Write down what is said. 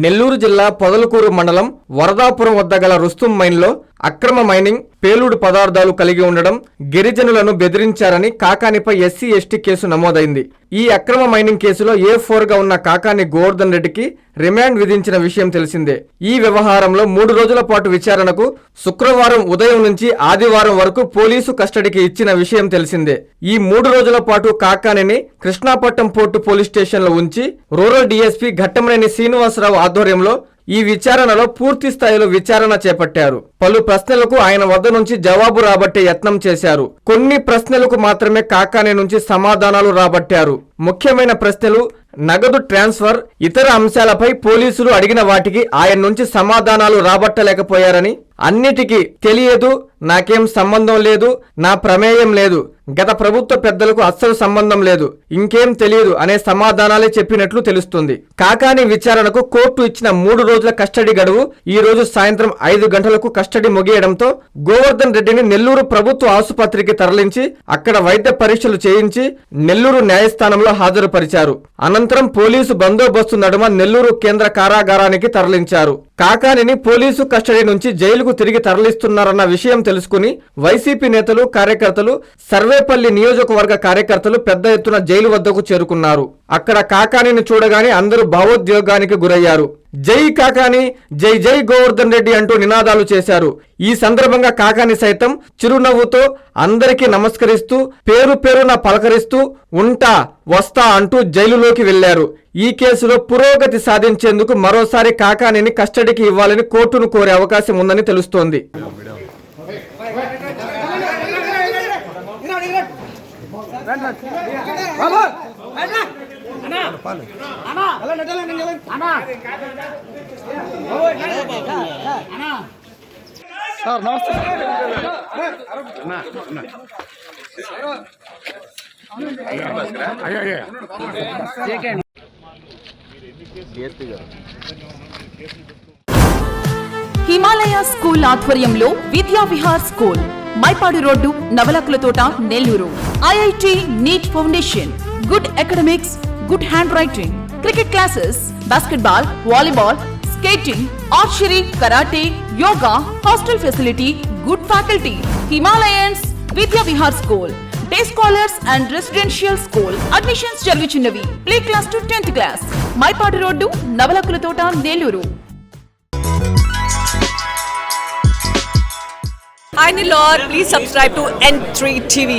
నెల్లూరు జిల్లా పొదలకూరు మండలం వరదాపురం వద్ద గల రుస్తుం మైన్లో అక్రమ మైనింగ్, పేలుడు పదార్థాలు కలిగి ఉండడం, గిరిజనులను బెదిరించారని కాకానిపై ఎస్సీ ఎస్టీ కేసు నమోదైంది. ఈ అక్రమ మైనింగ్ కేసులో A4గా ఉన్న కాకాని గోవర్ధన్ రెడ్డికి రిమాండ్ విధించిన విషయం తెలిసిందే. ఈ వ్యవహారంలో 3 రోజుల పాటు విచారణకు శుక్రవారం ఉదయం నుంచి ఆదివారం వరకు పోలీసు కస్టడీకి ఇచ్చిన విషయం తెలిసిందే. ఈ 3 రోజుల పాటు కాకానిని కృష్ణాపట్నం పోర్టు పోలీస్ స్టేషన్లో ఉంచి రూరల్ డీఎస్పీ ఘట్టమనేని శ్రీనివాసరావు ఆధ్వర్యంలో ఈ విచారణలో పూర్తి స్థాయిలో విచారణ చేపట్టారు. పలు ప్రశ్నలకు ఆయన వద్ద నుంచి జవాబు రాబట్టే యత్నం చేశారు. కొన్ని ప్రశ్నలకు మాత్రమే కాకాని నుంచి సమాధానాలు రాబట్టారు. ముఖ్యమైన ప్రశ్నలు, నగదు ట్రాన్స్ఫర్, ఇతర అంశాలపై పోలీసులు అడిగిన వాటికి ఆయన నుంచి సమాధానాలు రాబట్టలేకపోయారని, అన్నిటికీ తెలియదు, నాకేం సంబంధం లేదు, నా ప్రమేయం లేదు, గత ప్రభుత్వ పెద్దలకు అస్సలు సంబంధం లేదు, ఇంకేం తెలియదు అనే సమాధానాలే చెప్పినట్లు తెలుస్తుంది. కాకాని విచారణకు కోర్టు ఇచ్చిన 3 రోజుల కస్టడీ గడువు ఈ రోజు సాయంత్రం 5 గంటలకు కస్టడీ ముగియడంతో గోవర్ధన్ రెడ్డిని నెల్లూరు ప్రభుత్వ ఆసుపత్రికి తరలించి అక్కడ వైద్య పరీక్షలు చేయించి నెల్లూరు న్యాయస్థానంలో హాజరుపరిచారు. అనంతరం పోలీసు బందోబస్తు నడుమ నెల్లూరు కేంద్ర కారాగారానికి తరలించారు. కాకానిని పోలీసు కస్టడీ నుంచి జైలుకు తిరిగి తరలిస్తున్నారన్న విషయం తెలుసుకుని వైసీపీ నేతలు, కార్యకర్తలు, సర్వేపల్లి నియోజకవర్గ కార్యకర్తలు పెద్ద ఎత్తున జైలు వద్దకు చేరుకున్నారు. అక్కడ కాకానిని చూడగానే అందరూ భావోద్వేగానికి గురయ్యారు. జై కాకాని, జై జై గోవర్ధన్ రెడ్డి అంటూ నినాదాలు చేశారు. ఈ సందర్భంగా కాకాని సైతం చిరునవ్వుతో అందరికీ నమస్కరిస్తూ పేరు పేరున పలకరిస్తూ ఉంటా వస్తా అంటూ జైలులోకి వెళ్లారు. ఈ కేసులో పురోగతి సాధించేందుకు మరోసారి కాకానిని కస్టడీకి ఇవ్వాలని కోర్టును కోరే అవకాశం ఉందని తెలుస్తోంది. హిమాలయ స్కూల్ ఆధ్వర్యంలో Vidya Vihar school, Mypadu road, Navalakulathota, Nellore. IIT NEET foundation, good academics, good handwriting, cricket classes, basketball, volleyball, skating, archery, karate, yoga, hostel facility, good faculty. Himalayans Vidya Vihar school, day scholars and residential school. Admissions జరుగుతున్నవి. Play class to 10th class. Mypadu road, Navalakulathota, Nellore. Hi Nilor, please subscribe to N3 TV.